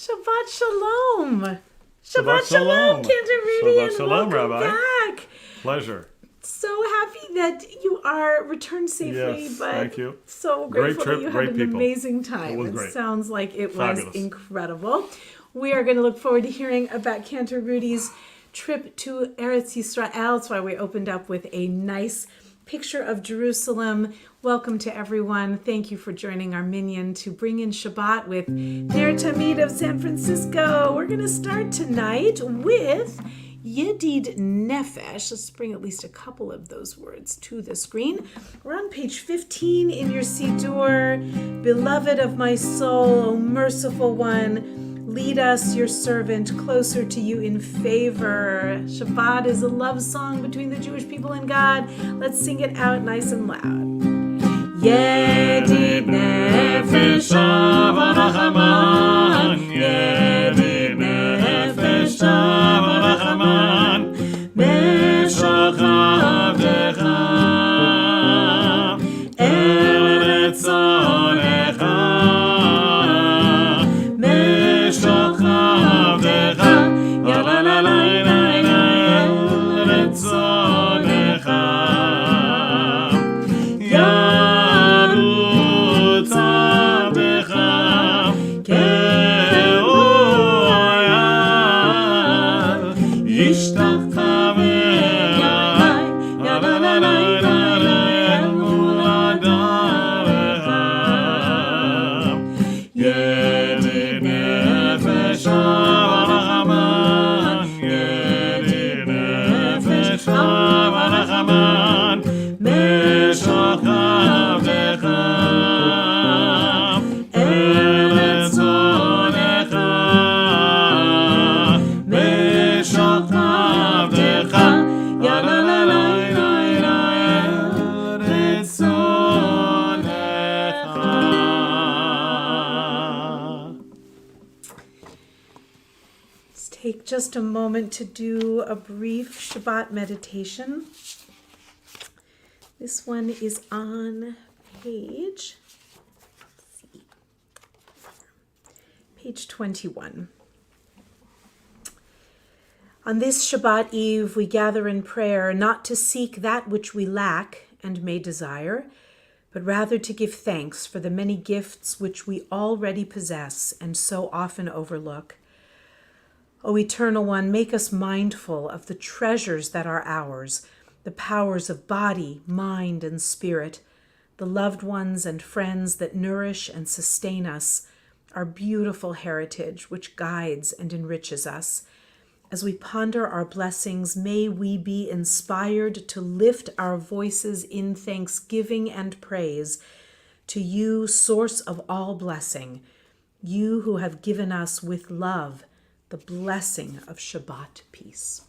Shabbat Shalom. Shabbat Shalom. Cantor, Rudy, Shabbat and Shalom, welcome Rabbi. back. Pleasure. So happy that you are returned safely, Yes, but thank you. so Great grateful trip, that you great had an people. amazing time. It was great. Sounds like it Fabulous. was incredible. We are going to look forward to hearing about Cantor Rudy's trip to Eretz Yisrael. That's why we opened up with a nice picture of Jerusalem. Welcome to everyone. Thank you for joining our minyan to bring in Shabbat with Ner Tamid of San Francisco. We're going to start tonight with Yedid Nefesh. Let's bring at least a couple of those words to the screen. We're on page 15 in your Siddur. Beloved of my soul, O merciful one, lead us, your servant, closer to you in favor. Shabbat is a love song between the Jewish people and God. Let's sing it out nice and loud. Yedid Nefesh Avarachaman, Yedid Nefesh Avarachaman, Meshach Avdecha, Eretz Onecha, Meshach Avdecha, Yalalalai, Eretz Onecha, Yarutz Avdecha, Take just a moment to do a brief Shabbat meditation. This one is on page 21. On this Shabbat Eve, we gather in prayer not to seek that which we lack and may desire, but rather to give thanks for the many gifts which we already possess and so often overlook. O Eternal One, make us mindful of the treasures that are ours, the powers of body, mind, and spirit, the loved ones and friends that nourish and sustain us, our beautiful heritage which guides and enriches us. As we ponder our blessings, may we be inspired to lift our voices in thanksgiving and praise to you, source of all blessing, you who have given us with love the blessing of Shabbat peace.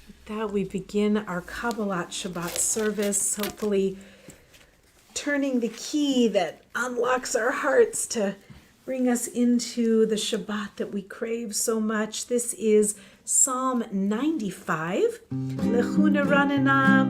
With that, we begin our Kabbalat Shabbat service, hopefully turning the key that unlocks our hearts to bring us into the Shabbat that we crave so much. This is Psalm 95, Lechu Neranena,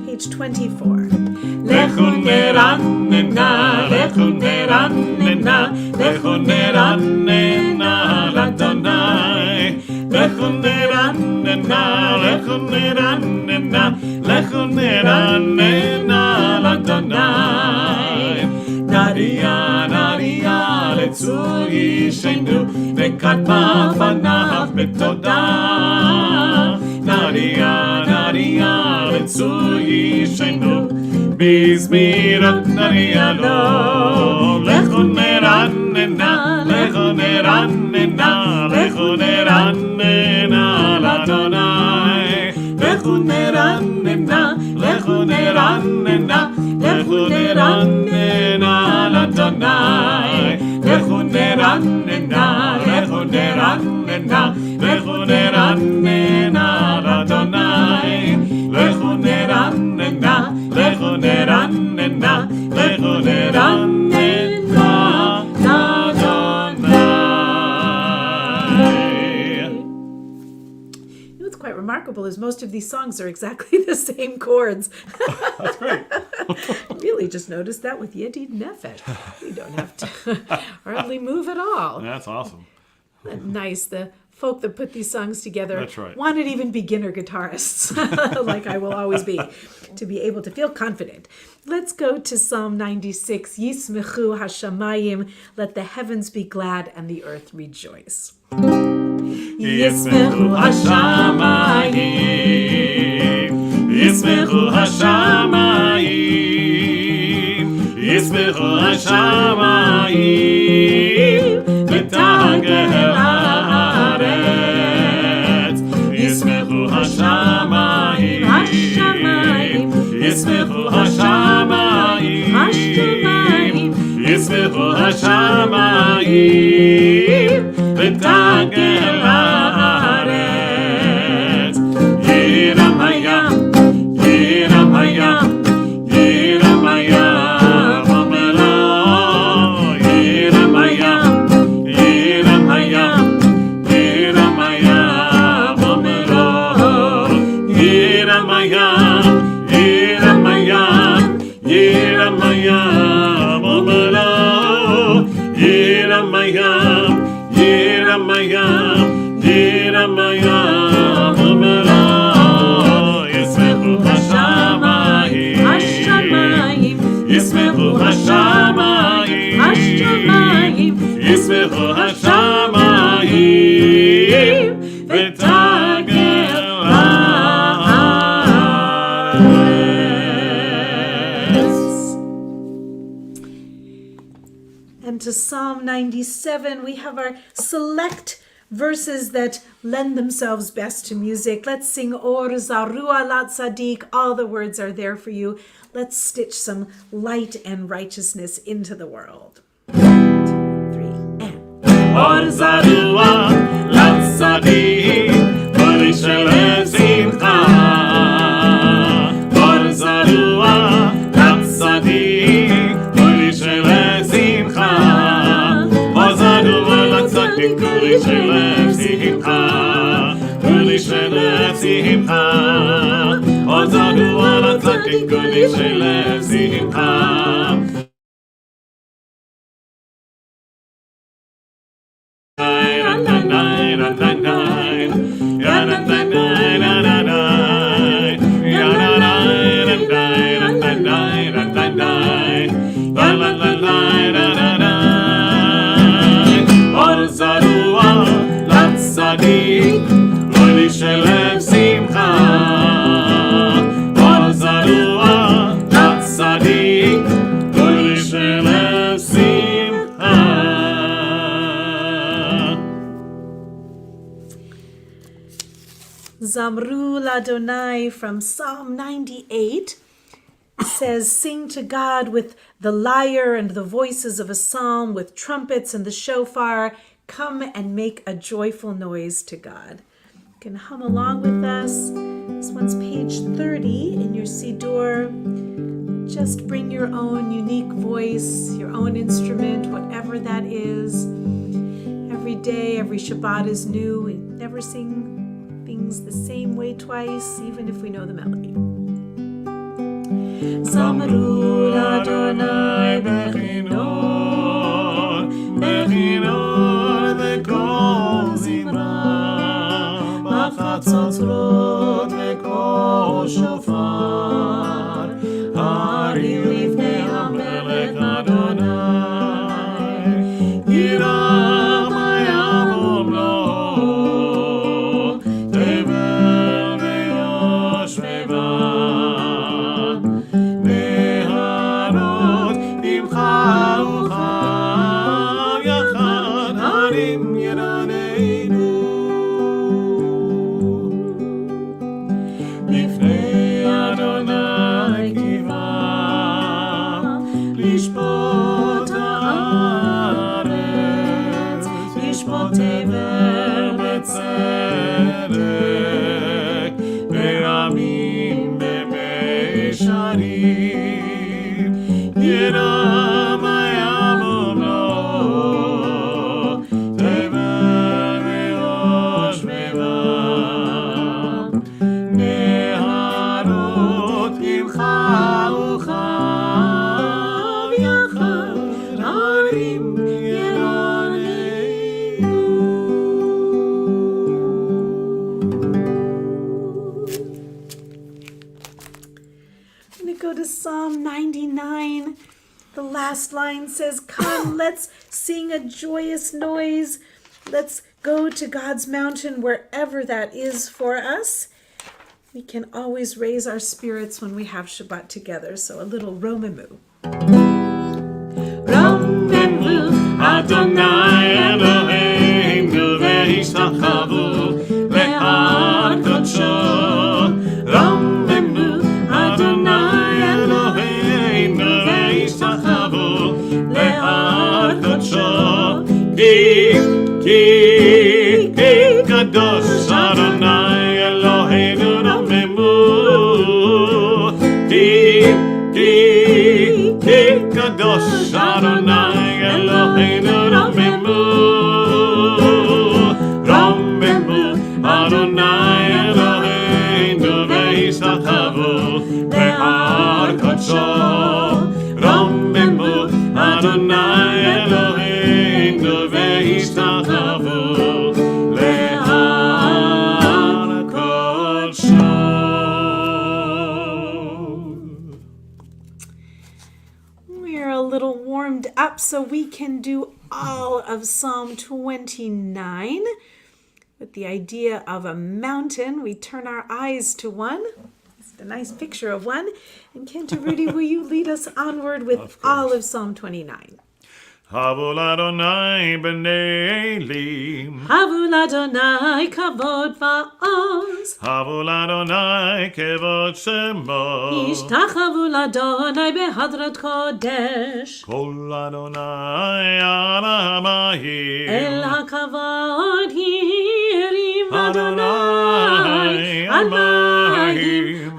page 24. Lechu Neranena, Lechu Neranena, Lechu Neranena, Ladonai. Lechu Neranena, Lechu Neranena, Lechu Neranena, Ladonai. Nadia, Nadia, לצור ישנו, וקדמה פניו בתודה. נריה, נריה, לצור ישנו, בזמירות נריה לו. לכו נרננה, לכו נרננה, לכו נרננה לאדוני. לכו נרננה, לכו נרננה, לכו נרננה לאדוני. לכו נרננה, לכו נרננה, לכו נרננה לאדוני. לכו נרננה, לכו נרננה, לכו נרננה לאדוני. quite remarkable is most of these songs are exactly the same chords. That's great. Really just noticed that with Yedid Nefesh. You don't have to hardly move at all. That's awesome. Nice. The folk that put these songs together That's right. wanted even beginner guitarists, like I will always be, to be able to feel confident. Let's go to Psalm 96. Yismechu hashamayim, let the heavens be glad and the earth rejoice. Yismechu hashamayim, Yismechu hashamayim, Yismechu hashamayim, v'tagel haaretz. Yismechu hashamayim, Yismechu hashamayim, Yismechu hashamayim, v'tagel haaretz. Yiram hayam, Yiram hayam, Yiram hayam, Amelo. Yiram hayam, Yiram hayam, Yiram hayam, Amelo. Yiram hayam, Yiram hayam, Yiram hayam, Amelo. Yiram hayam, Yiram hayam, Yiram hayam, Amelo. Yismechu hashamayim, Yismechu hashamayim, Yismechu hashamayim, v'tagel haaretz. And to Psalm 97, we have our select verses that lend themselves best to music. Let's sing Or Zarua Lat Sadiq. All the words are there for you. Let's stitch some light and righteousness into the world. 1, 2, 3, and Or zarua l'tzadik, kol yishelef simcha. Or zarua l'tzadik, kol yishelef simcha. Or zarua l'tzadik, kol yishelef simcha. Kol yishelef simcha. Or zarua l'tzadik, kol yishelef simcha. Or zarua l'tzadik, kol yishelef simcha. Or zarua l'tzadik, kol yishelef simcha. Zamru Ladonai from Psalm 98 says, sing to God with the lyre and the voices of a psalm, with trumpets and the shofar. Come and make a joyful noise to God. You can hum along with us. This one's page 30 in your Siddur. Just bring your own unique voice, your own instrument, whatever that is. Every day, every Shabbat is new. We never sing things the same way twice, even if we know the melody. Zamru Adonai bechinor, bechinor v'kol zimra, b'chatzotzrot v'kol shofar, harim lifnei hamelech Adonai, yiram hayam umlo, tevel v'yoshveva. go to Psalm 99. The last line says, "Come, let's sing a joyous noise. Let's go to God's mountain, wherever that is for us." We can always raise our spirits when we have Shabbat together. So a little Romemu. Romemu Adonai Eloheinu ve'ishtachavu le'ad kodsho. Romemu Adonai Eloheinu ve'ishtachavu le'ad kodsho. Ki kadosh Adonai Eloheinu Romemu. Ki kadosh Adonai Eloheinu Romemu. Romemu Adonai Eloheinu ve'ishtachavu le'ad kodsho. Romemu Adonai Eloheinu ve'ishtachavu le'ad kodsho. We're a little warmed up so we can do all of Psalm 29. With the idea of a mountain, we turn our eyes to one. It's a nice picture of one. And Cantor, Rudy, will you lead us onward with all of Psalm 29? Havul Adonai b'nei Elim. Havul Adonai kavod va'oz. Havul Adonai kevod shemo. Ishtachavu l'Adonai behadrat kodesh. Kol Adonai al hamayim. El hakavod hirim Adonai Adonai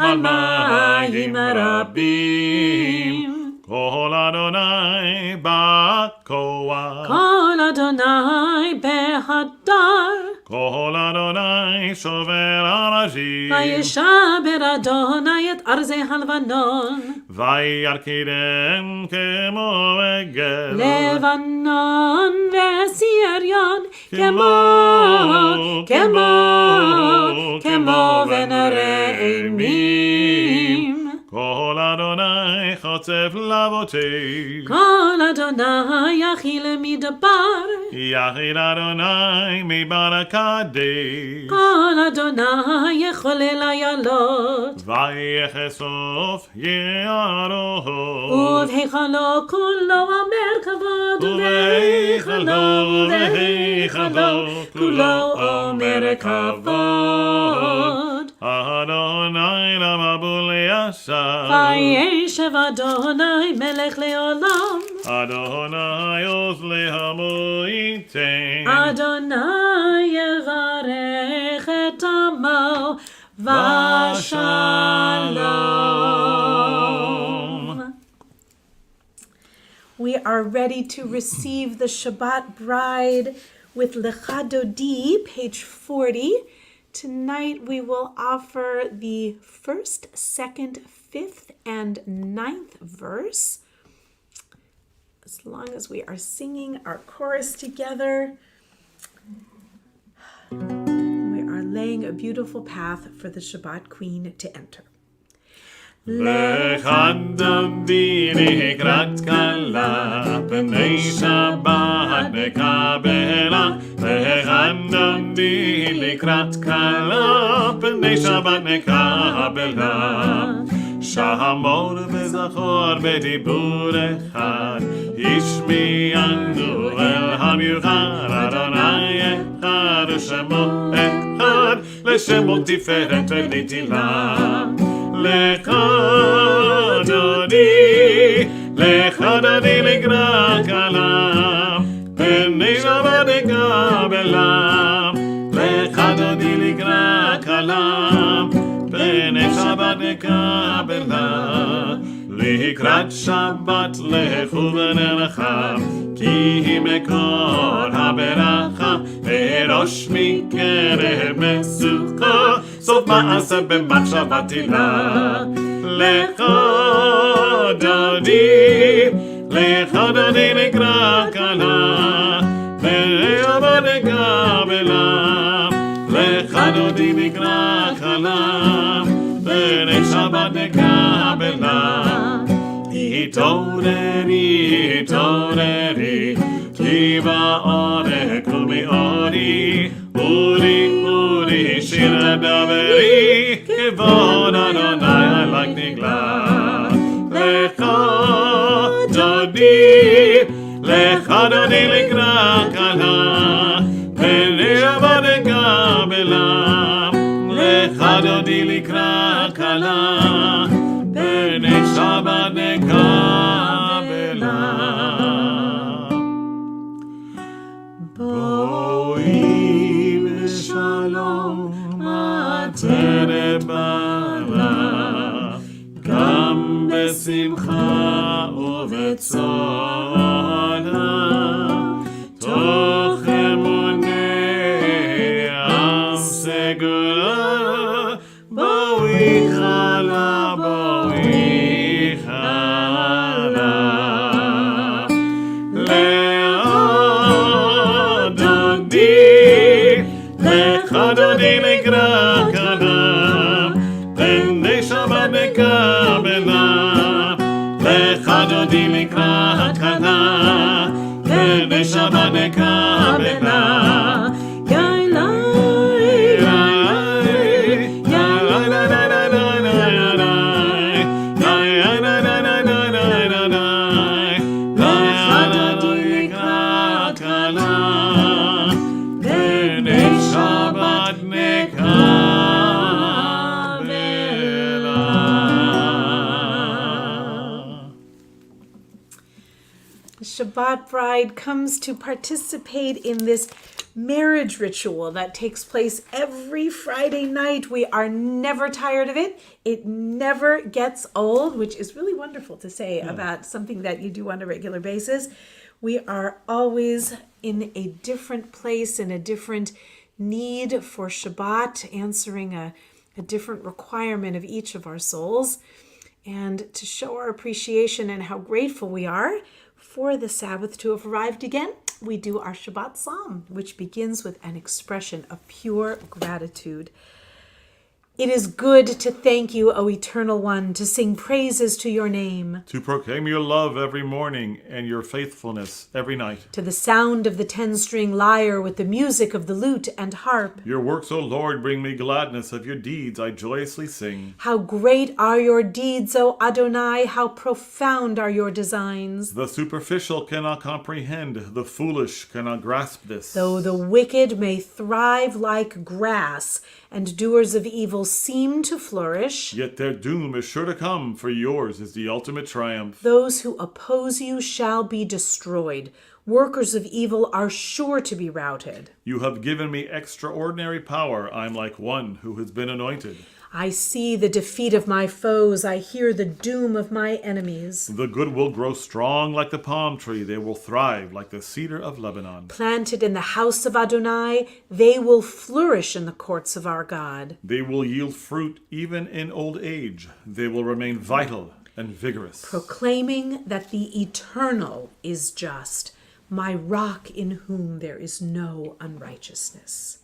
al mayim rabim. Kol Adonai ba'koach. Kol Adonai behadar. Kol Adonai shover arajim. Vayeshaber Adonai et arzei halvanon. Vayarkidem kemo egel. Levanon ve'siryon kemo ve'nereimim. Kol Adonai chotzef lavotei. Kol Adonai yachil midbar. Yachid Adonai mibarakadesh. Kol Adonai yecholel ayalot. Vayechesof ye'aroho. ובהיכלו כולו אומר כבוד, ובהיכלו כולו אומר כבוד. Adonai למבול ישב. וישב אדוני מלך לעולם. Adonai עוז לעמו ייתן. אדוני יברך את עמו ושלום. We are ready to receive the Shabbat bride with Lecha Dodi, page 40. Tonight we will offer the 1st, 2nd, 5th, and 9th verse. As long as we are singing our chorus together, we are laying a beautiful path for the Shabbat queen to enter. Lecha Dodi לקראת כלה, פני שבת נקבלה. Lecha Dodi לקראת כלה, פני שבת נקבלה. שמור וזכור בדיבור אחד, השמיענו אל המיוחד. אדוני אחד ושמו אחד, לשמו תפארת ונתינה. Lecha Dodi לקראת כלה, פני שבת נקבלה. Lecha Dodi לקראת כלה, פני שבת נקבלה. לקראת שבת לכו ונלכה, כי היא מקור הברכה. וראש מקרב משוכה, סוף מעשה במחשבה תילה. Lecha Dodi לקראת כלה, פני שבת נקבלה. Lecha Dodi לקראת כלה, בני שבת נקבלה. התעוררי, התעוררי, כי בעורק ומאורי, אורי, אורי, שיר דברי, כבוד אדוני עלייך נגלה. לך דודי, לך דודי לקרא כלה, בני שבת נקבלה. לך דודי לקרא כלה, בני שבת נקבלה. בואי בשלום עטרת בעלה, גם בשמחה ובצעדה, תוך אמוני עם סגולה. בואי חלה, בואי חלה, דודי, לך דודי לקרא כלה, בני שבת נקבלה. לך דודי לקרא כלה, בני שבת נקבלה. Shabbat bride comes to participate in this marriage ritual that takes place every Friday night. We are never tired of it. It never gets old, which is really wonderful to say about something that you do on a regular basis. We are always in a different place, in a different need for Shabbat, answering a different requirement of each of our souls. And to show our appreciation and how grateful we are for the Sabbath to have arrived again, we do our Shabbat Psalm, which begins with an expression of pure gratitude. It is good to thank you, O Eternal One, to sing praises to your name, To proclaim your love every morning and your faithfulness every night. to the sound of the 10-string lyre with the music of the lute and harp. Your works, O Lord, bring me gladness. Of your deeds I joyously sing. How great are your deeds, O Adonai! How profound are your designs! The superficial cannot comprehend, the foolish cannot grasp this. Though the wicked may thrive like grass, and doers of evil seem to flourish, Yet their doom is sure to come, for yours is the ultimate triumph. those who oppose you shall be destroyed. Workers of evil are sure to be routed. You have given me extraordinary power. I am like one who has been anointed. I see the defeat of my foes. I hear the doom of my enemies. The good will grow strong like the palm tree. They will thrive like the cedar of Lebanon. Planted in the house of Adonai, they will flourish in the courts of our God. They will yield fruit even in old age. They will remain vital and vigorous. Proclaiming that the Eternal is just, my rock in whom there is no unrighteousness.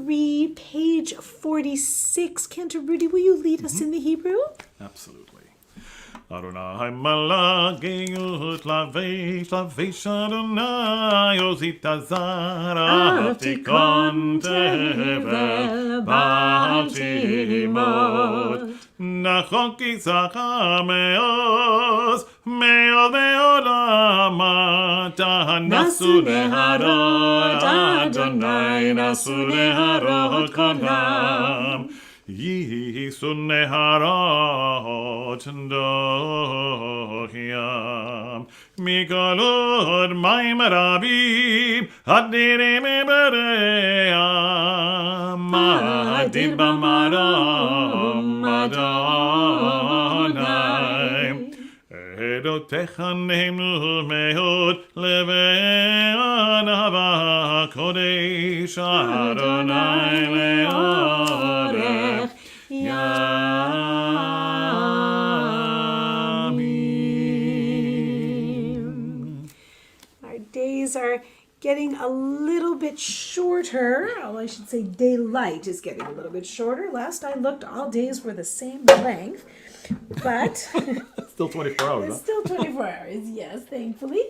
3, page 46. Cantor Rudy, will you lead us in the Hebrew? Absolutely. Adonai malageyut lavesh Adonai ozita zara tikon tevel baltimot nachon ki zaka meoz me'olamata nasu leharot Adonai nasu leharot kolam Yisun neharot dohiam Mikolod maim rabim Adirim beream Adir bamaram Adonai Edotechanim meod Levean hava kodesh Adonai leorech Yamim. Our days are getting a little bit shorter. Oh, I should say daylight is getting a little bit shorter. Last I looked, all days were the same length. But Still 24 hours, it's still 24 hours, yes, thankfully.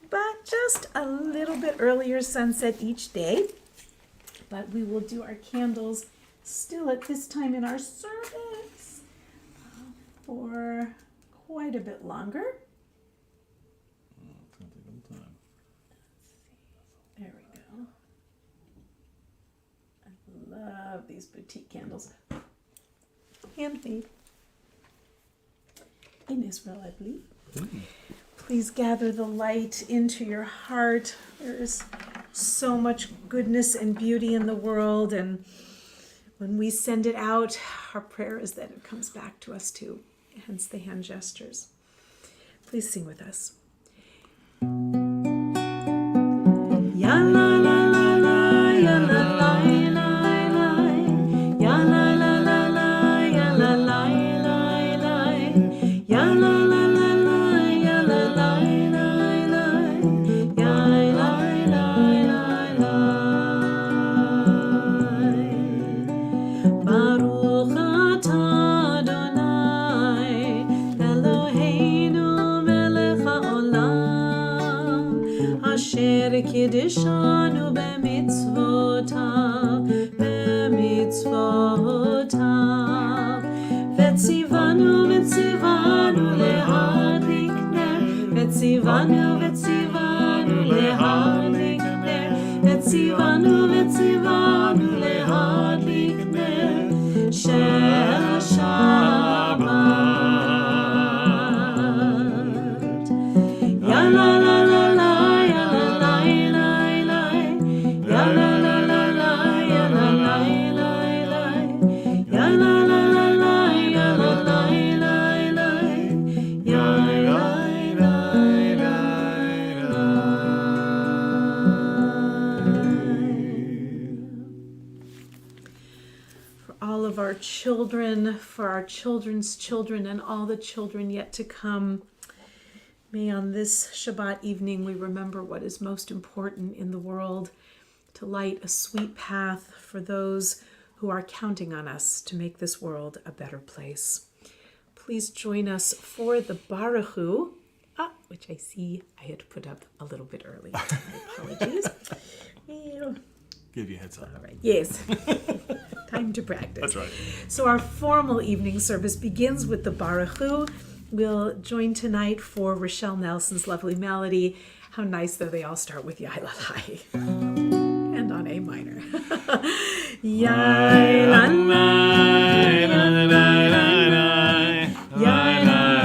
But just a little bit earlier sunset each day. But we will do our candles still at this time in our service for quite a bit longer. It's going to take a little time. There we go. I love these boutique candles. Handmade. In Israel, I believe. Please gather the light into your heart. There is so much goodness and beauty in the world, and when we send it out, our prayer is that it comes back to us too, hence the hand gestures. Please sing with us. Ya la la la la, ya la la la la, ya la la la la, ya la la la la, ya la la la la, ya la la la la, ya la la la la. Baruch atah Adonai Eloheinu melech haolam asher kiddeshanu b'mitzvotav Vetzivanu lehadlik ner Vetzivanu lehadlik ner Vetzivanu lehadlik ner Shel Shabbat Ya la la la la ya la la la la ya la la la la ya la la la la ya la la la la ya la la la la ya la la la la. For all of our children, for our children's children, and all the children yet to come, may on this Shabbat evening we remember what is most important in the world, to light a sweet path for those who are counting on us to make this world a better place. Please join us for the Baruch Hu, which I see I had put up a little bit early. My apologies. Give you a heads up. All right. Yes. Time to practice. That's right. So our formal evening service begins with the Baruch Hu. We'll join tonight for Rochelle Nelson's lovely melody. How nice though they all start with Yai-la-lai. And on A minor. Yai-la-lai, la-la-lai, Yai-la-lai,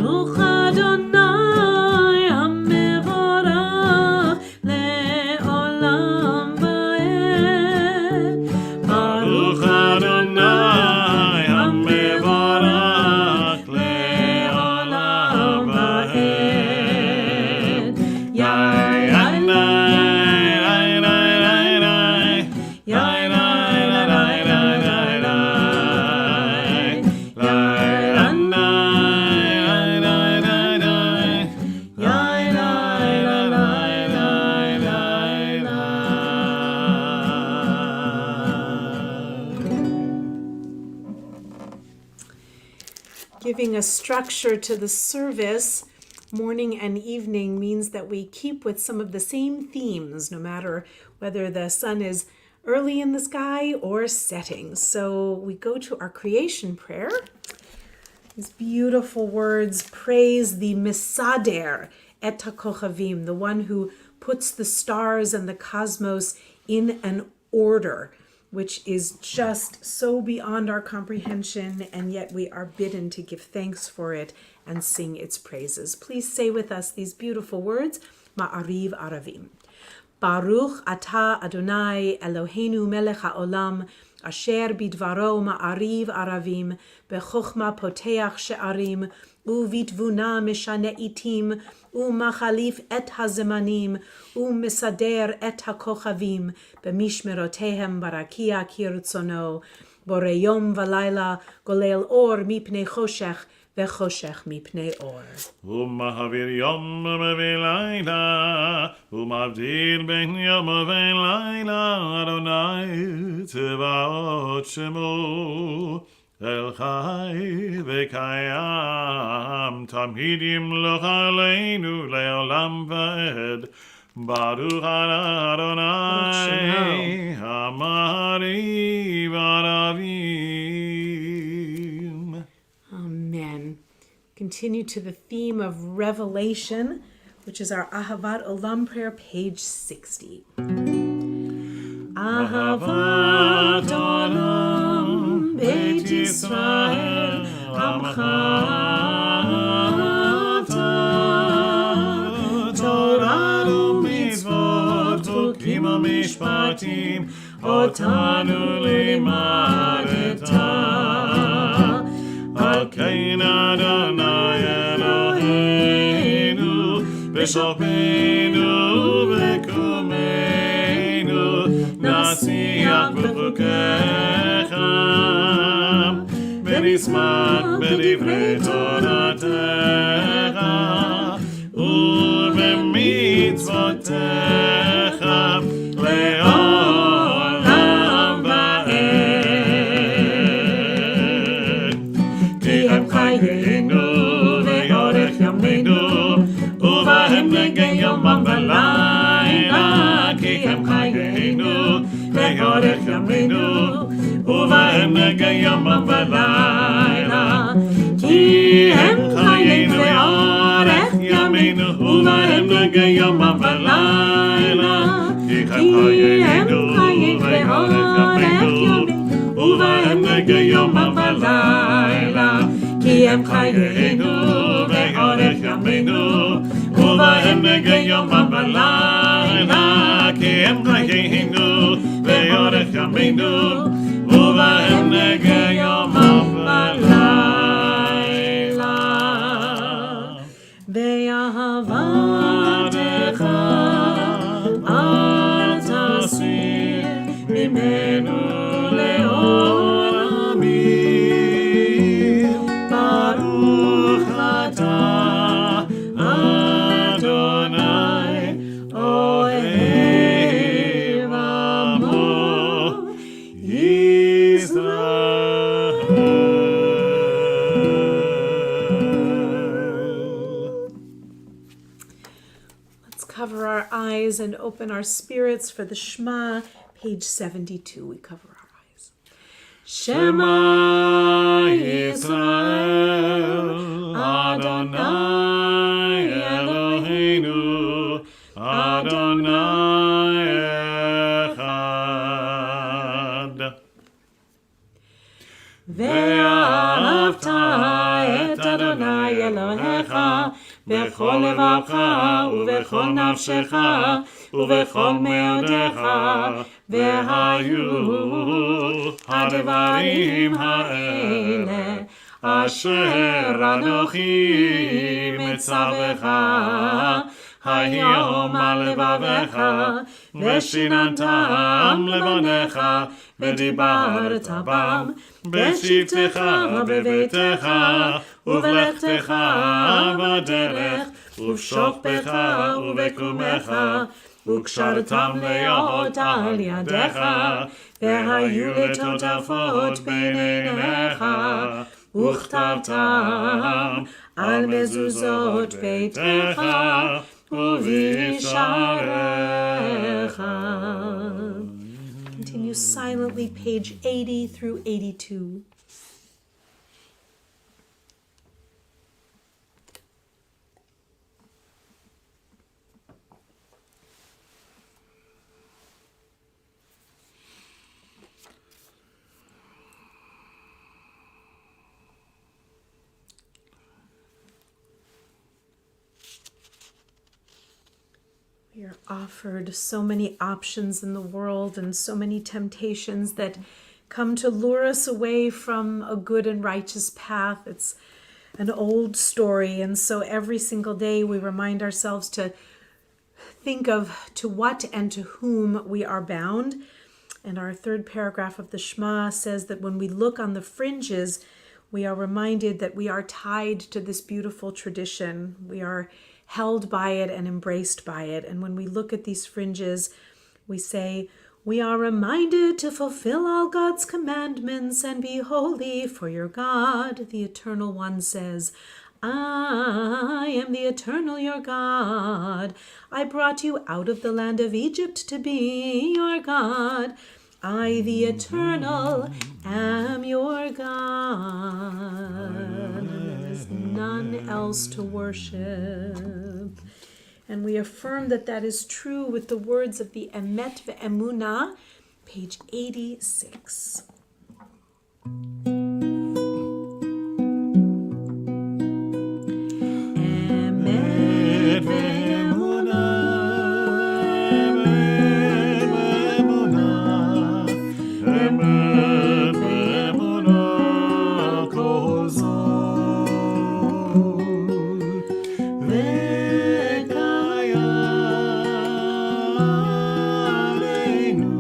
Baruch Adonai HaMevorach le'olam va'ed. Baruch Adonai HaMevorach le'olam va'ed. Yai Giving a structure to the service, morning and evening, means that we keep with some of the same themes, no matter whether the sun is early in the sky or setting. So we go to our creation prayer. These beautiful words, praise the Mesader et HaKochavim, the one who puts the stars and the cosmos in an order, which is just so beyond our comprehension, and yet we are bidden to give thanks for it and sing its praises. Please say with us these beautiful words, Ma'ariv Aravim. Baruch atah Adonai Eloheinu melech haolam, asher bidvaro ma'ariv aravim, bechochma poteach she'arim, uvitvuna meshane itim, umachalif et hazemanim, umesader et hakochavim, bemishmerotehem barakia kirtzono, boreyom valayla, golel or mipnei choshech, vechoshech mipnei or. ומעביר יום ולילה, ומבדיל בין יום ולילה, אדוני צבאות שמו, אל חי וקיים, תמיד ימלוך עלינו לעולם ועד. ברוך אדוני, המעריב ערבים. Amen. Continue to the theme of Revelation, which is our Ahavat Olam prayer, page 60. Ahavat Olam Beit Yisrael Amcha Torah u'mitzvot v'chukim u'mishpatim otanu limadeta. Kein Adonai Eloheinu b'shofenu v'kumenu nasiach b'chukecha v'nismak b'divrei toratecha u'b'mitzvotecha le'olam va'ed. Ki hem chayenu ve'orech yameinu uvahem negei yomam v'layla. Ki hem chayenu ve'orech yameinu uvahem negei yomam v'layla. Ki hem chayenu ve'orech yameinu uvahem negei yomam v'layla. Ki hem chayenu ve'orech yameinu uvahem negei yomam v'layla. Ki hem chayenu ve'orech yameinu uvahem negei yomam v'layla. Ki hem chayenu ve'orech yameinu uvahem negei yomam v'layla. Ve'ahavatecha al tasir mimenu le'olamim. Baruch atah Adonai ohev amo Yisrael. Let's cover our eyes and open our spirits for the Shema, page 72. We cover our eyes. Shema Yisrael, Adonai Eloheinu, Adonai Echad. Ve'ahavta et Adonai אלוהיך בכל לבבך ובכל נפשך ובכל מאודיך, והיו הדברים האלה אשר אנוכי מצווך היום על לבביך, ושיננתם לבניך, ודיברת בם, בשבתך בביתך, ובלכתך בדרך, ובשוכבך ובקומך, וקשרתם להיות על ידיך, והיו לטוטפות בין עיניך, וכתבתם על מזוזות ביתך ובשעריך. Continue silently, page 80 through 82. We are offered so many options in the world and so many temptations that come to lure us away from a good and righteous path. It's an old story, and so every single day we remind ourselves to think of to what and to whom we are bound. And our third paragraph of the Shema says that when we look on the fringes, we are reminded that we are tied to this beautiful tradition. We are held by it and embraced by it. And when we look at these fringes, we say, we are reminded to fulfill all God's commandments and be holy, for your God, the Eternal One, says, I am the Eternal your God. I brought you out of the land of Egypt to be your God. I, the Eternal, am your God. There is none else to worship. And we affirm that that is true with the words of the Emet ve'emunah, page 86. Emet ve'emunah, emet ve'emunah, kol zot ve'kaya aleinu,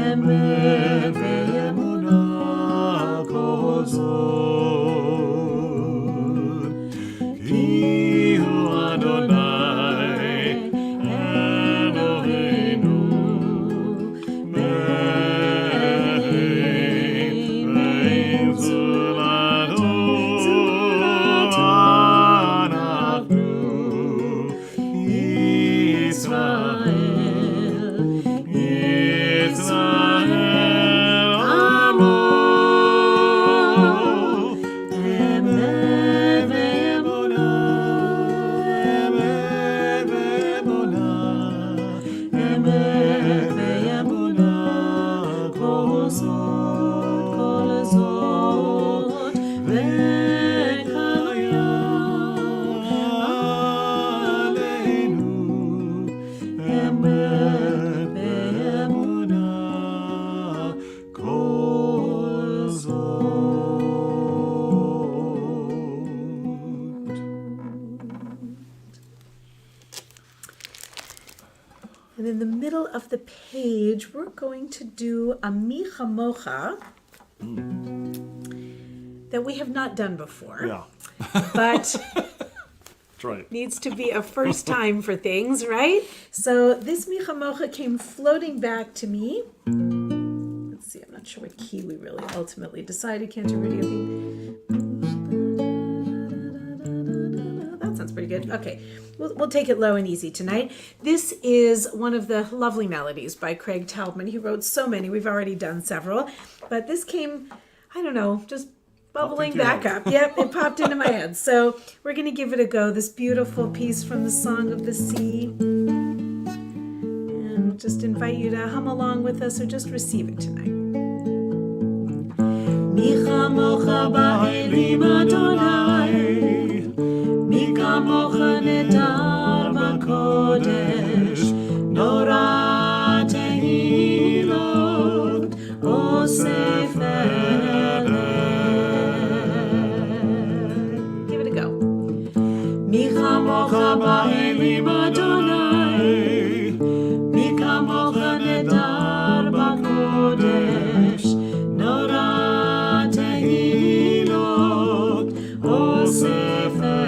emet ve'emunah, kol zot ki hu Adonai Eloheinu ve'ein zulado anachnu Yisrael amo emet ve'emunah, emet ve'emunah, kol zot ve'kaya aleinu, emet ve'emunah, kol zot. And in the middle of the page, we're going to do a michamocha that we have not done before, Yeah, but that's right. needs to be a first time for things, right? So this michamocha came floating back to me. Let's see, I'm not sure what key we really ultimately decided. Cantor, Rudy, I think. That sounds pretty good. Okay, we'll take it low and easy tonight. This is one of the lovely melodies by Craig Taubman. He wrote so many. We've already done several. But this came, I don't know, just bubbling back up. Yep, it popped into my head. So we're going to give it a go. This beautiful piece from the Song of the Sea. And just invite you to hum along with us or just receive it tonight. Michamocha ba'elim Adonai נהדר בקודש, נורא תהילות אוסף אלה. Give it a go. מי כמוך באלים אדוני, מי כמוך נהדר בקודש, נורא תהילות אוסף אלה.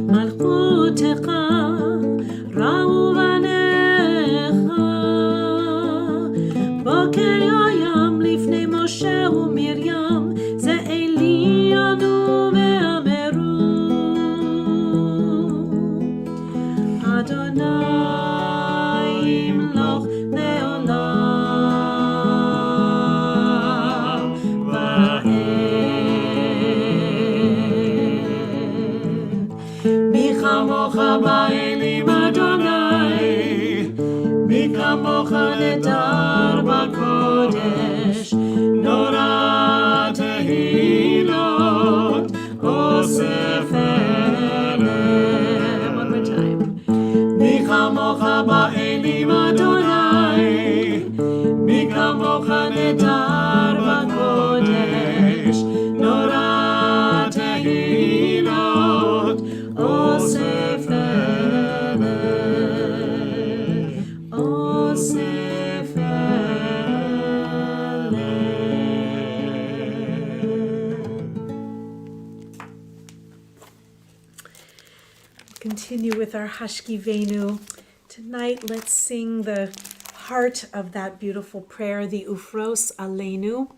מלכותך ראו בניך, בוקר יום לפני משה ומרים, זה אלי ענו ואמרו, אדוני ימלוך לעולם ועד. מי כמוך באלים אדוני, מי כמוך נהדר בקודש, נורא תהילות אוסף אלה. One more time. מי כמוך באלים אדוני, מי כמוך נהדר בקודש, נורא תהילות אוסף אלה. אוסף אלה. Continue with our Hashkivenu. Tonight, let's sing the heart of that beautiful prayer, the Ufros Aleinu.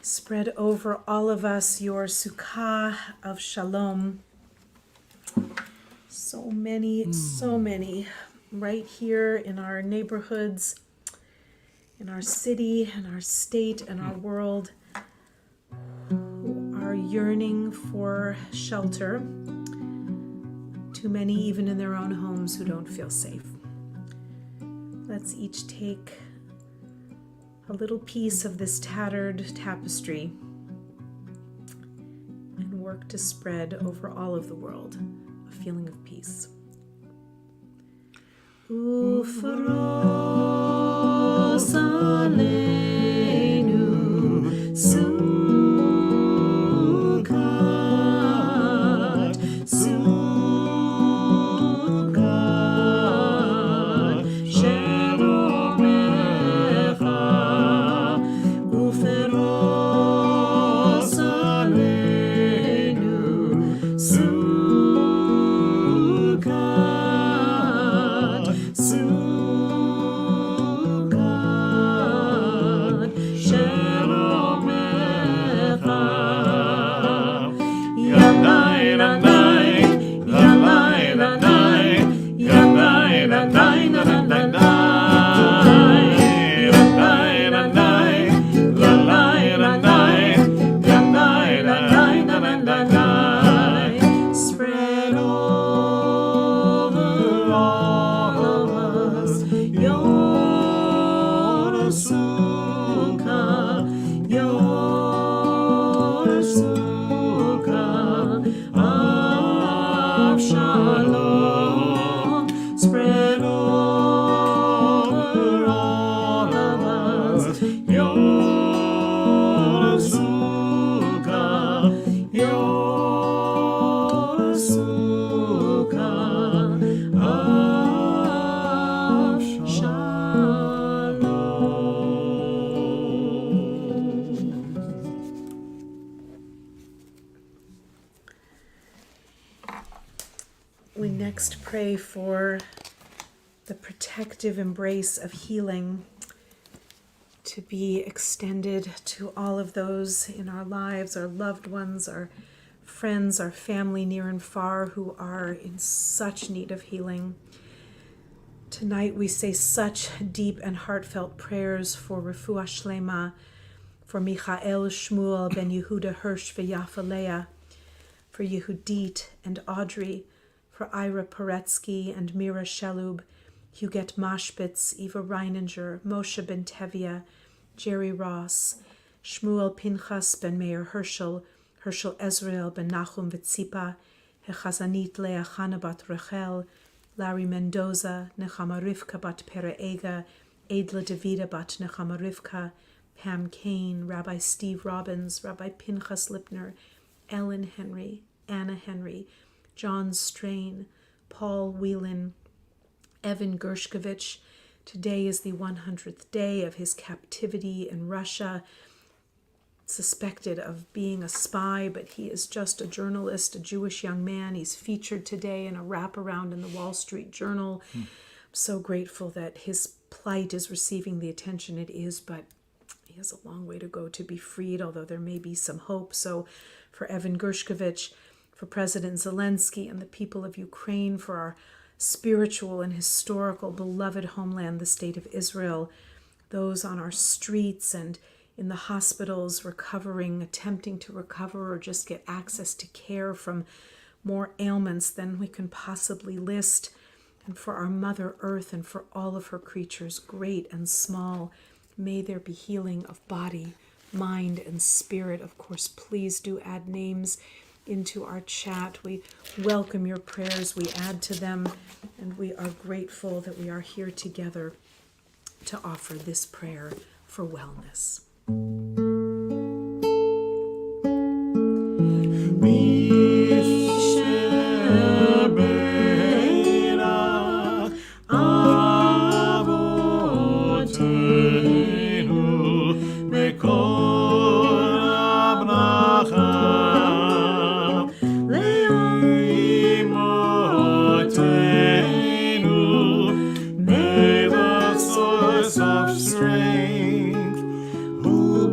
Spread over all of us your sukkah of shalom. So many, right here in our neighborhoods, in our city, in our state, in our world, who are yearning for shelter. Too many, even in their own homes, who don't feel safe. Let's each take a little piece of this tattered tapestry and work to spread over all of the world a feeling of peace. Ufros aleinu sukat, sukat shelomecha, uferos aleinu sukat, sukat shelomecha. Yanai lanai, yanai lanai, yanai lanai, lanai lanai, lanai lanai, yanai lanai, lanai. Spread over all of us your sukkah, your sukkah of shalom. Spread over all of us your sukkah, your sukkah of shalom. We next pray for the protective embrace of healing to be extended to all of those in our lives, our loved ones, our friends, our family near and far who are in such need of healing. Tonight we say such deep and heartfelt prayers for Refuah Shlema, for Michael Shmuel ben Yehuda Hirsch v'Yafa Leah, for Yehudit and Audrey, for Ira Poretsky and Mira Shelub, Huguette Mashpitz, Eva Reininger, Moshe Ben Tevia, Jerry Ross, Shmuel Pinchas ben Meir Herschel, Herschel Ezrael ben Nachum Vitzipa, Hechazanit Leah Chana bat Rachel, Larry Mendoza, Nechama Rivka bat Pereega, Adla Davida bat Nechama Rivka, Pam Kane, Rabbi Steve Robbins, Rabbi Pinchas Lipner, Ellen Henry, Anna Henry, John Strain, Paul Whelan, Evan Gershkovich. Today is the 100th day of his captivity in Russia, suspected of being a spy, but he is just a journalist, a Jewish young man. He's featured today in a wraparound in the Wall Street Journal. I'm so grateful that his plight is receiving the attention it is, but he has a long way to go to be freed, although there may be some hope. So for Evan Gershkovich, for President Zelensky and the people of Ukraine, for our spiritual and historical beloved homeland, the state of Israel, those on our streets and in the hospitals recovering, attempting to recover or just get access to care from more ailments than we can possibly list, and for our Mother Earth and for all of her creatures, great and small. May there be healing of body, mind, and spirit. Of course, please do add names into our chat. We welcome your prayers. We add to them, and we are grateful that we are here together to offer this prayer for wellness.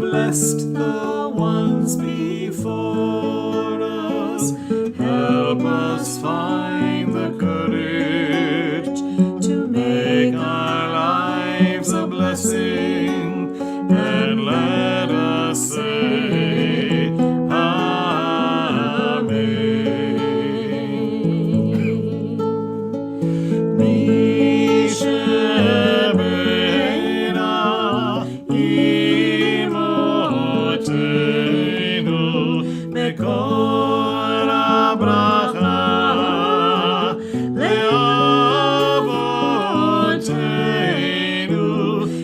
Blessed the ones before us, help us find the courage to make our lives a blessing, and let us say Amen.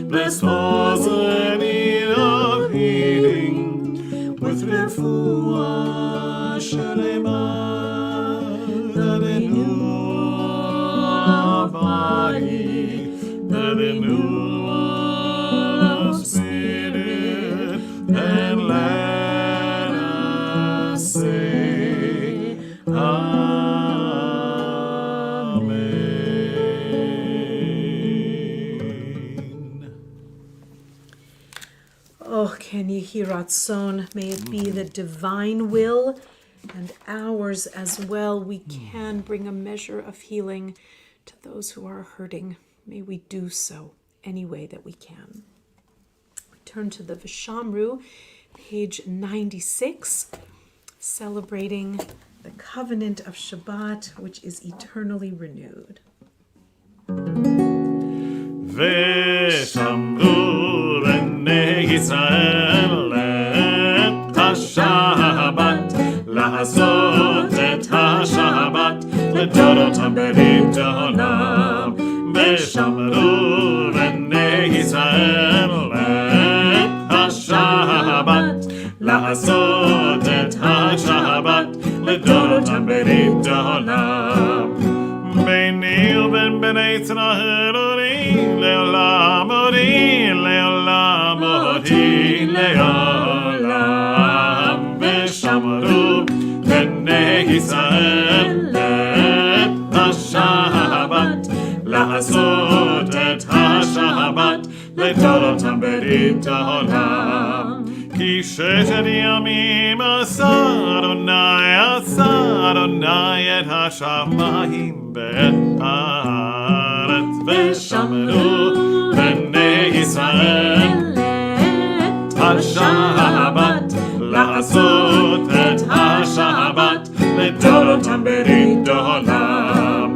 Bless those in need of healing with refuah shalema, the renewal of body, the renewal of spirit, and let us say Oh, Ken Yehi Ratzon, may it be the divine will and ours as well. We can bring a measure of healing to those who are hurting. May we do so any way that we can. We turn to the Vishamru, page 96, celebrating the covenant of Shabbat, which is eternally renewed. ושמרו בני ישראל את השבת, לעשות את השבת לדורותם ברית העולם. ושמרו בני ישראל את השבת, לעשות את השבת לדורותם ברית העולם. ביני ובין בני ישראל לעולם עודי, לעולם עודי, לעולם. ושמרו בני ישראל את השבת, לעשות את השבת לדורותם ברית העולם. כי ששת ימים עשה אדוני את השמיים ואת הארץ. ושמרו בני ישראל את השבת, לעשות את השבת לדורותם ברית העולם.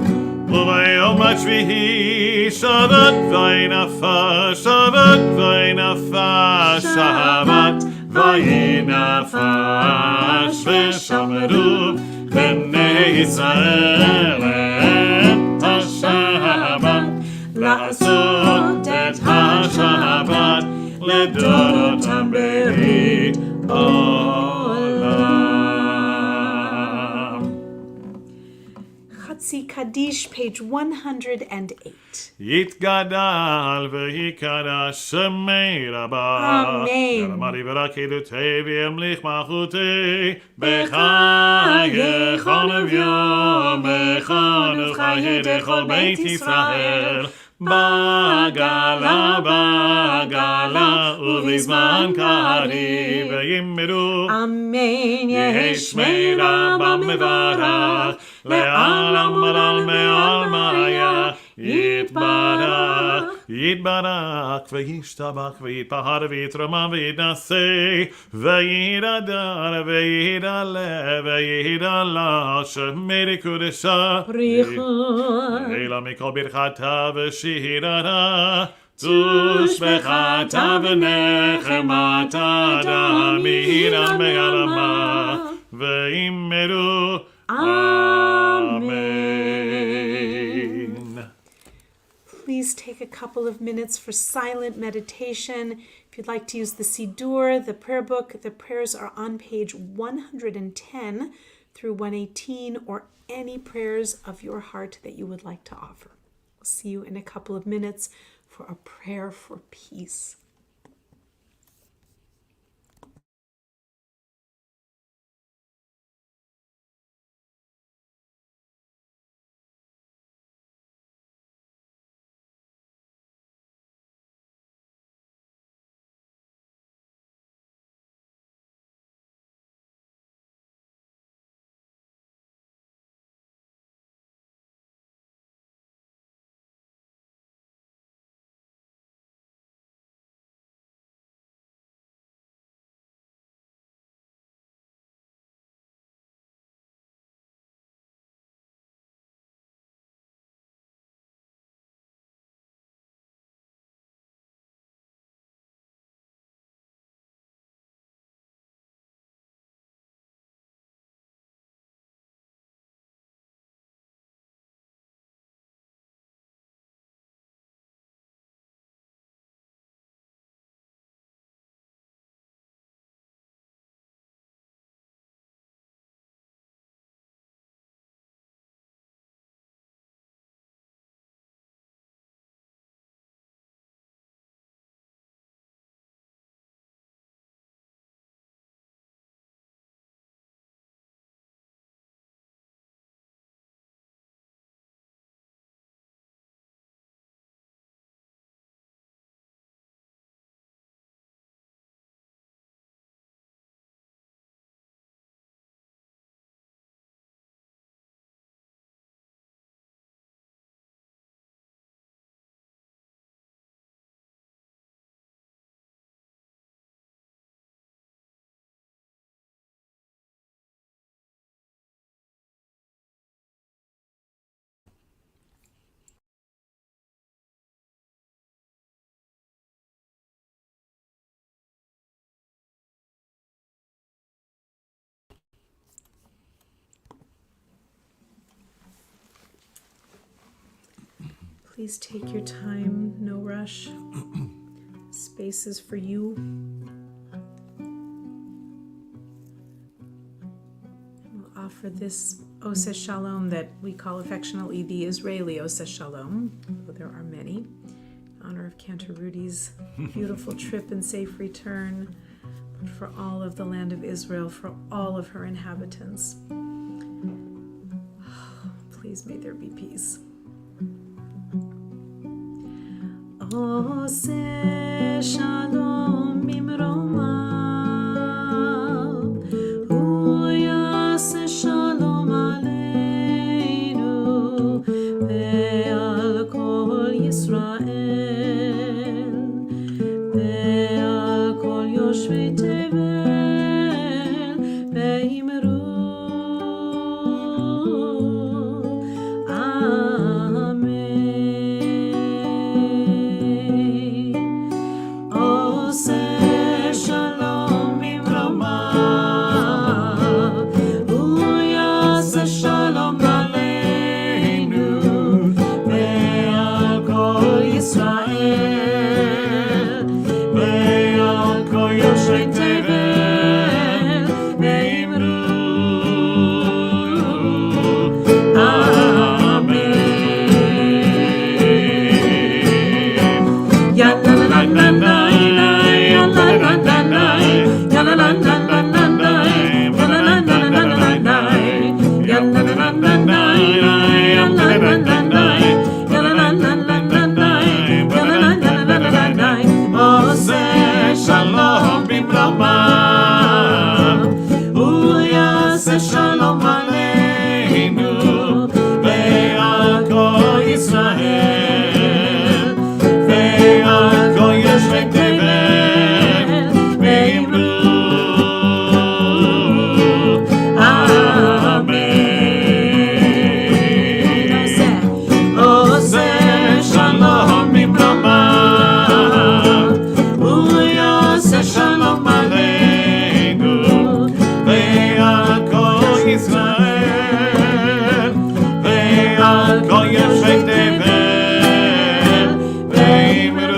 וביום השביעי שבת וינפש, שבת וינפש, שבת וינפש ושמרו בני ישראל את השבת, לעשות את השבת לדורותם ברית עולם. Chatzi Kaddish, page 108. יתגדל ויקדש שמי רבה. אמן. ירמדי ורקדותי וימליך מלכותי בחייך וביומך ובחיי דכל בית ישראל. בגלה בגלה ובזמן קריב וימרו Amen. יהי שמי רבה מברך לעלם עלל מעלמיה יתברך יתברך וישתבח ויתפאר ויתרומם ויתנשא ויתהדר ויתעלה ויתעלה שמי קודשה אלא מכל ברכתה ושירתה תושבחתה ונחמתה דמירה מעלמה ואמרו Amen. Please take a couple of minutes for silent meditation. If you'd like to use the Siddur, the prayer book, the prayers are on page 110 through 118, or any prayers of your heart that you would like to offer. We'll see you in a couple of minutes for a prayer for peace. Please take your time, no rush. Space is for you. We'll offer this Oseh Shalom that we call affectionately the Israeli Oseh Shalom, though there are many, in honor of Cantor Rudy's beautiful trip and safe return, but for all of the land of Israel, for all of her inhabitants. Please may there be peace. Oseh Shalom Mimromav, Hu Yaseh Shalom Aleinu ve'al kol Yisrael ve'al kol Yoshvei Tevel ve'imru Amen. Oseh Shalom תבל ואמרו עושה שלום במרומיו, הוא יעשה שלום עלינו ועל כל ישראל ועל כל יושבי תבל ואמרו אמן. עושה שלום במרומיו, הוא יעשה שלום עלינו ועל כל ישראל ועל כל יושבי תבל ואמרו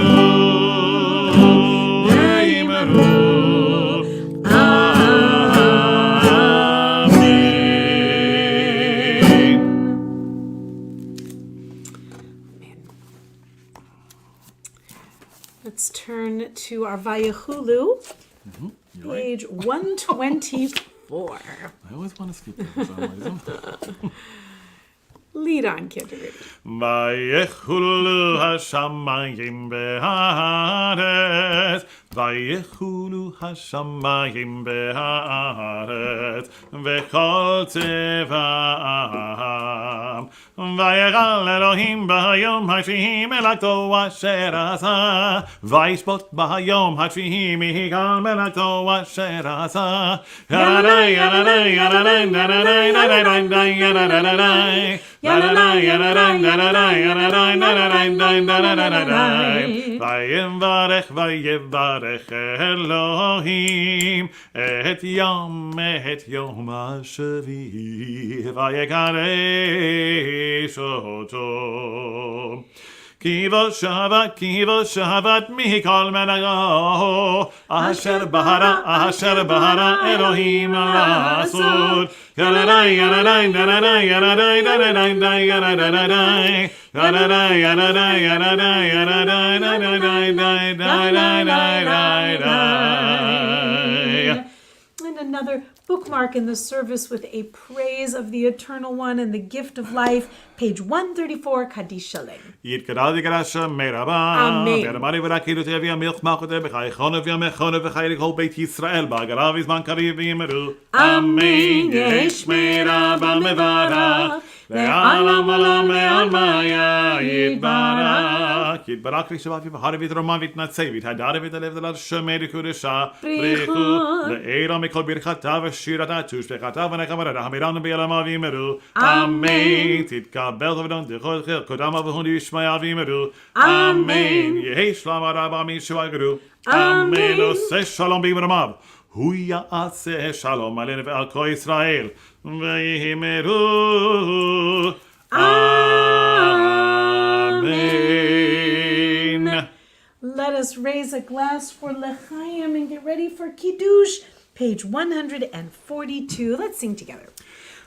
Let's turn to our Vayechulu, page 124. I always want to skip that for some reason. Lead on, Cantor. ויחולו השמיים בארץ, ויחולו השמיים בארץ, וכל צבאם. ויגל אלוהים ביום השביעי מלאכתו אשר עשה, וישפוט ביום השביעי מיגל מלאכתו אשר עשה. ילדי ילדי ילדי ילדי ויברך ויברך אלוהים את יום השביעי ויקדש אותו. כי בו שבת מכל מלאכתו אשר בהרה אלוהים לעשות. ילדי ילדי ילדי ילדי ילדי ילדי And another bookmark in the service with a praise of the Eternal One and the gift of life, page 134, Kaddish Shalem. יתגדל ויגדש מרבה, אמן. וירמני ורקידות יביא המלך מלכותה בחיי חונב ימי חונב וחיי לכל בית ישראל בהגרה בזמן קריב ויאמרו אמן. יש מרבה מברך לעלם עלם מעלמיה יתברך. יתברך לשבת ובחר ויתרומה ויתנצל ויתהדר ויתעלב דלל שמי לקודשה בריחו לעירה מכל ברכתה ושירתה תושבחתה ונחמתה המירנו ביעלמה ויאמרו אמן. תתקבל ובדון דחות קודם אבהון ישמע ויאמרו אמן. יהי שלום הרבה מישועגרו אמן. עושה שלום במרומיו, הוא יעשה שלום עלינו ועל כל ישראל ויאמרו amen. Let us raise a glass for L'chaim and get ready for Kiddush, page 142. Let's sing together.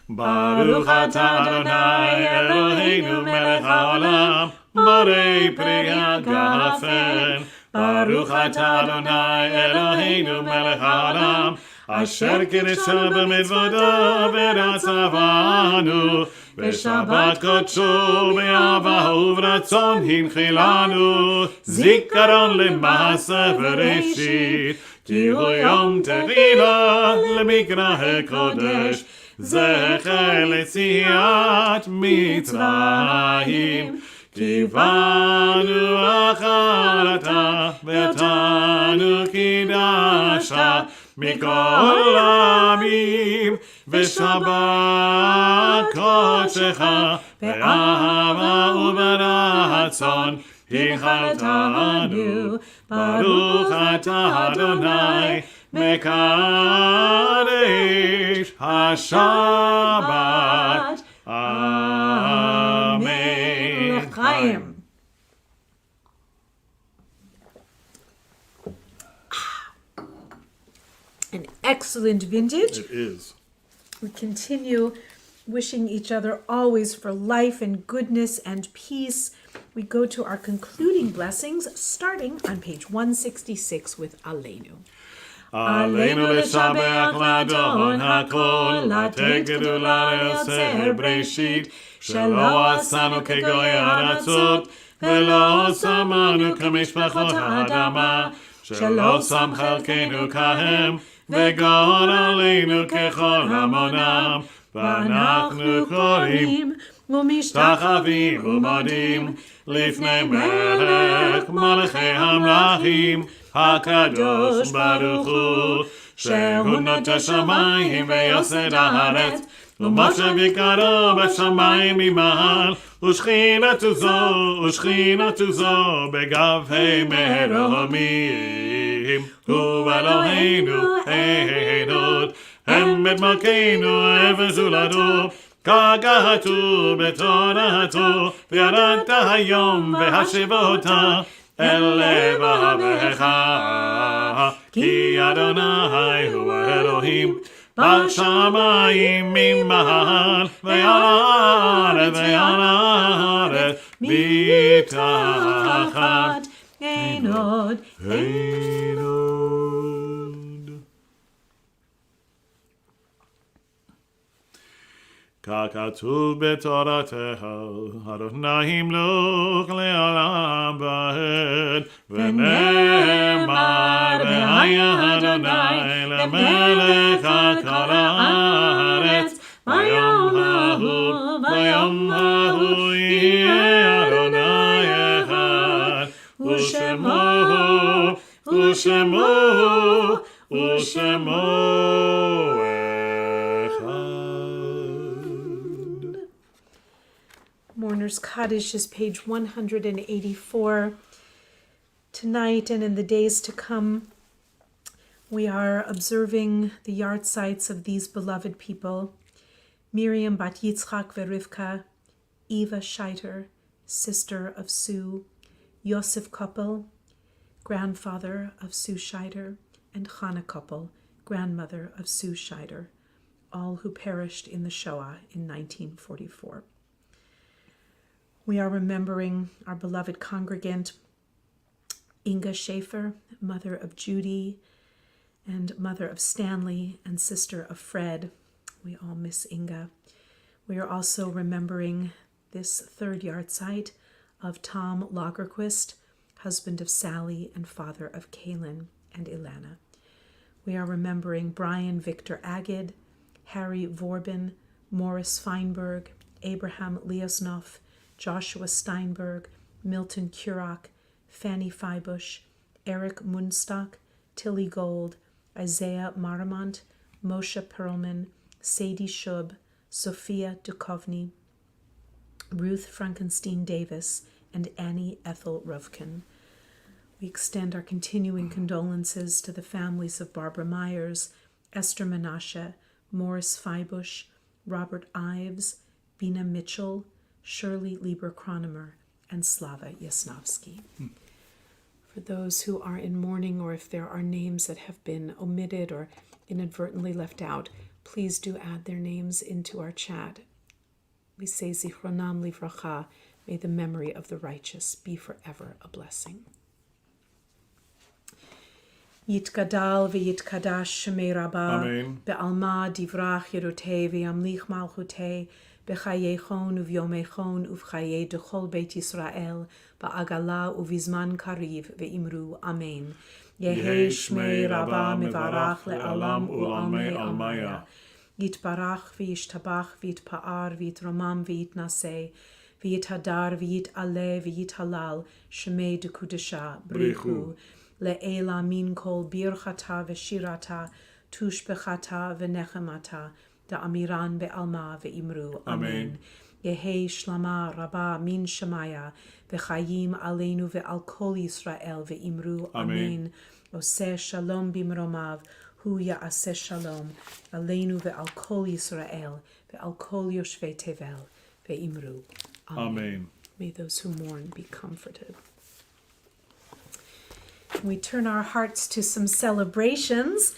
Baruch atah Adonai Eloheinu melech haolam, borei pri hagafen. Baruch atah Adonai Eloheinu melech haolam, asher kiddushanu b'mitzvoto v'ratzavanu, v'shabbat kodsho be'ahava u'v'ratzon hinchilanu, zikaron lema'aseh v'reshit, ki hu yom tehila lemikra hakodesh, זכר ליציאת מצרים, קיוונו אחרתה ותנו קידשת מכל עמים, ושבת קודשך באהבה וברצון הנחלתנו. ברוך אתה אדוני מקדש השבת. אמן. L'chaim. An excellent vintage. It is. We continue wishing each other always for life and goodness and peace. We go to our concluding blessings, starting on page 166 with Aleinu. עלינו לשבח לאדון הכל, לתת גדולה ליוצר בראשית, שלא עשנו כגוי ארצות, ולא שמנו כמשפחות האדמה, שלא שם חלקנו כהם, וגאון עלינו ככל המונם, ואנחנו קוראים ומשתחווים ומודים לפני מלך מלכי המלכים, הקדוש ברוך הוא, שהוא נוטה שמיים ויוסד הארץ, ומשה ביקרו בשמיים ממעל, ושכינתו זו בגבי מרומים. הוא אלוהינו העדות, אמת מלכנו אבן זולתו, כגהתו בתורתו, וירדת היום והשבותה אל לבבך, כי אדוני הוא אלוהים בשמיים ממעל, ועל הארץ מתחת. אין עוד, אין עוד. ככתוב בתורתך, אדוני ימלוך לעולם ועד, ונאמר והיה אדוני למלך על כל הארץ, ביום ההוא יהיה אדוני אחד, ושמו Mourner's Kaddish is page 184. Tonight and in the days to come, we are observing the yahrzeits of these beloved people: Miriam bat Yitzchak veRivka, Eva Scheiter, sister of Sue, Yosef Koppel, grandfather of Sue Scheiter, and Chana Koppel, grandmother of Sue Scheiter, all who perished in the Shoah in 1944. We are remembering our beloved congregant, Inga Schaefer, mother of Judy, and mother of Stanley, and sister of Fred. We all miss Inga. We are also remembering this third yahrzeit of Tom Lagerquist, husband of Sally and father of Kaylin and Ilana. We are remembering Brian Victor Agid, Harry Vorbin, Morris Feinberg, Abraham Liasnoff, Joshua Steinberg, Milton Kurok, Fanny Feibush, Eric Munstock, Tilly Gold, Isaiah Maramont, Moshe Perlman, Sadie Shub, Sophia Dukovny, Ruth Frankenstein Davis, and Annie Ethel Rovkin. We extend our continuing condolences to the families of Barbara Myers, Esther Menashe, Morris Feibush, Robert Ives, Bina Mitchell, Shirley Lieber-Kronemer, and Slava Yasnovsky. For those who are in mourning, or if there are names that have been omitted or inadvertently left out, please do add their names into our chat. We say Zichronam Livracha, may the memory of the righteous be forever a blessing. Yitgadal v'yitkadash shemei Rabba, Amen. be'alma divrach yerotei v'yamlich malchutei, b'chayechon uv'yomechon uv'chayei dechol Beit Yisrael, ba'agala uv'izman kariv ve'imru. Amen. Yehei shmei Rabba mevarach le'alam u'almei almaya. Yitbarach v'yishtabach v'yitpa'ar v'yitromam v'yitnaseh, v'yithadar v'yit'aleh v'yithalal, shmei dekudesha brichu. Le'ela min kol birchata v'shirata, tushbechata v'nechemata, da'amiran be'alma ve'imru. Amen. Yehei shlama rabba min shemaya, v'chayim aleinu ve'al kol Yisrael ve'imru. Amen. Oseh shalom bimromav, hu ya'aseh shalom, aleinu ve'al kol Yisrael, ve'al kol yoshvei tevel, ve'imru. Amen. May those who mourn be comforted. We turn our hearts to some celebrations.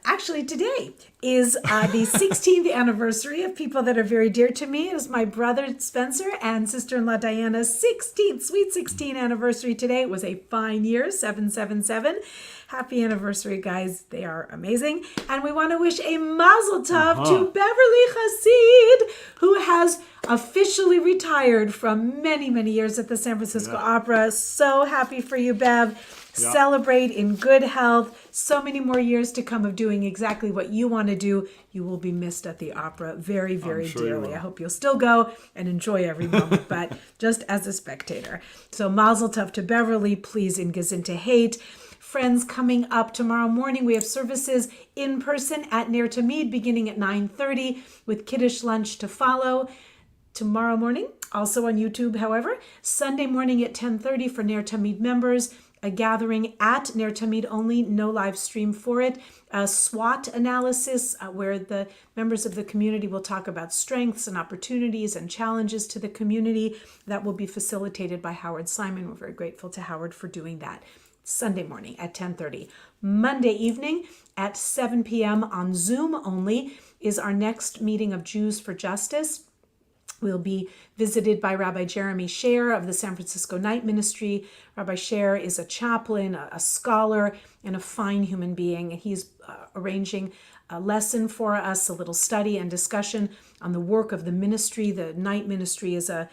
Actually, today is the 16th anniversary of people that are very dear to me. It was my brother Spencer and sister-in-law Diana's 16th, sweet 16th anniversary today. It was a fine year, 777. Happy anniversary, guys. They are amazing. And we want to wish a mazel tov to Beverly Hasid, who has officially retired from many, many years at the San Francisco Opera. So happy for you, Bev. Celebrate in good health. So many more years to come of doing exactly what you want to do. You will be missed at the opera very, very dearly. I hope you'll still go and enjoy every moment, but just as a spectator. So mazel tov to Beverly, please in Gesinte Hate. Friends, coming up tomorrow morning, we have services in person at Ner Tamid beginning at 9:30 with Kiddush lunch to follow. Tomorrow morning, also on YouTube, however. Sunday morning at 10:30 for Ner Tamid members. A gathering at Ner Tamid only, no live stream for it. A SWOT analysis where the members of the community will talk about strengths and opportunities and challenges to the community. That will be facilitated by Howard Simon. We're very grateful to Howard for doing that. Sunday morning at 10:30. Monday evening at 7 p.m. on Zoom only is our next meeting of Jews for Justice. We'll be visited by Rabbi Jeremy Sher of the San Francisco Night Ministry. Rabbi Sher is a chaplain, a scholar, and a fine human being. And he's arranging a lesson for us, a little study and discussion on the work of the ministry. The Night Ministry is a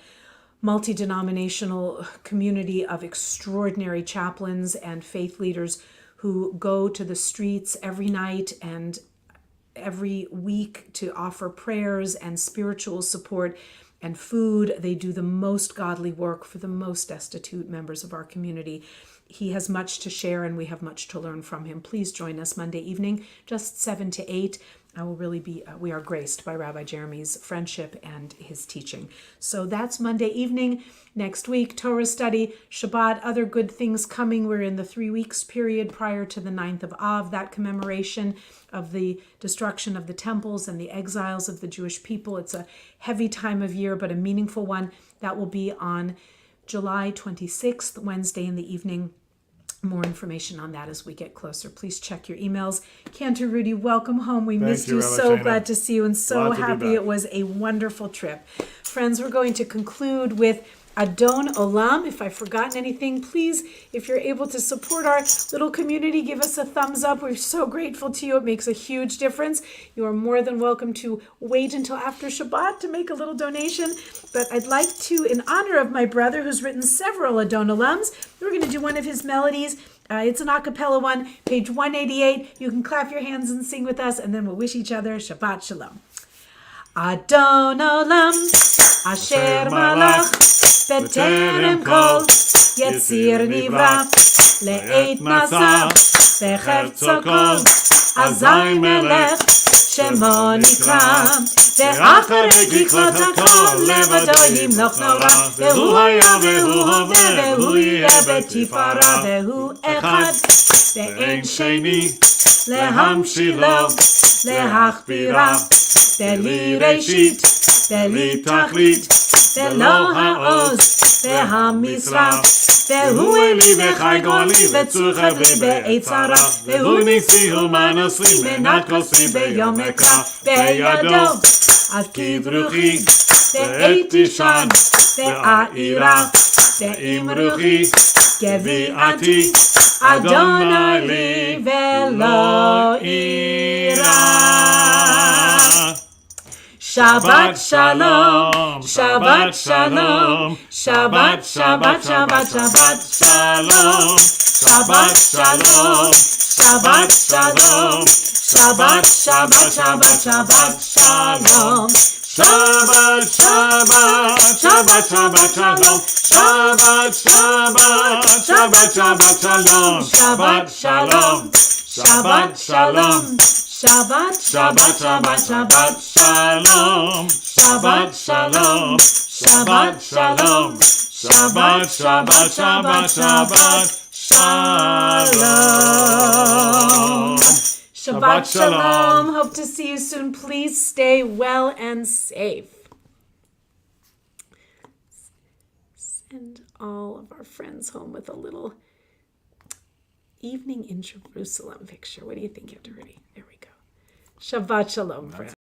multi-denominational community of extraordinary chaplains and faith leaders who go to the streets every night and every week to offer prayers and spiritual support and food. They do the most godly work for the most destitute members of our community. He has much to share and we have much to learn from him. Please join us Monday evening, just 7 to 8. We are graced by Rabbi Jeremy's friendship and his teaching. So that's Monday evening. Next week, Torah study, Shabbat, other good things coming. We're in the 3 weeks period prior to the 9th of Av, that commemoration of the destruction of the temples and the exiles of the Jewish people. It's a heavy time of year, but a meaningful one. That will be on July 26th, Wednesday in the evening. More information on that as we get closer. Please check your emails. Cantor, Rudy, welcome home. We missed you. Rabbi So Shana. glad to see you and so Glad to be happy back. it was a wonderful trip. Friends, we're going to conclude with Adon Olam. If I've forgotten anything, please, if you're able to support our little community, give us a thumbs up. We're so grateful to you. It makes a huge difference. You are more than welcome to wait until after Shabbat to make a little donation. But I'd like to, in honor of my brother who's written several Adon Olams, we're going to do one of his melodies. It's an a cappella one, page 188. You can clap your hands and sing with us, and then we'll wish each other Shabbat Shalom. Adon Olam, Asher Malach, B'terem Kol, Yetzir Nivra, Le'et Nasa, B'chertzo Kol, Azai Melech, Shemo Nikra, ואחרי ככלות הכל לבדו ימלוך נורא והוא היה והוא הווה והוא יהיה בתפארה והוא אחד ואין שני להמשילו להכבירה בלי ראשית בלי תכלית ולא העוז והמשרה והוא אלי וחי גורלי וצור חברי בעת צרה והוא ניסי ומנוסי מנת כוסי ביום אקרא בידו אז כדרוכי בעת תשען בעירה ועם רוחי גביעתי אדוני לי ולא אירא Shabbat Shalom, Shabbat Shalom, Shabbat, Shabbat, Shabbat, Shabbat Shalom, Shabbat Shalom, Shabbat Shalom, Shabbat, Shabbat, Shabbat, Shabbat Shalom, Shabbat, Shabbat, Shabbat, Shabbat Shalom, Shabbat, Shabbat, Shabbat, Shabbat Shalom, Shabbat Shalom, Shabbat Shalom. Shabbat, Shabbat, Shabbat, Shabbat, Shalom. Shabbat, Shalom. Shabbat, Shalom. Shabbat, Shabbat, Shabbat, Shabbat, Shalom. Shabbat, Shalom. Hope to see you soon. Please stay well and safe. Send all of our friends home with a little evening in Jerusalem picture. What do you think, Cantor Rudy? There we go. Shabbat shalom, friends.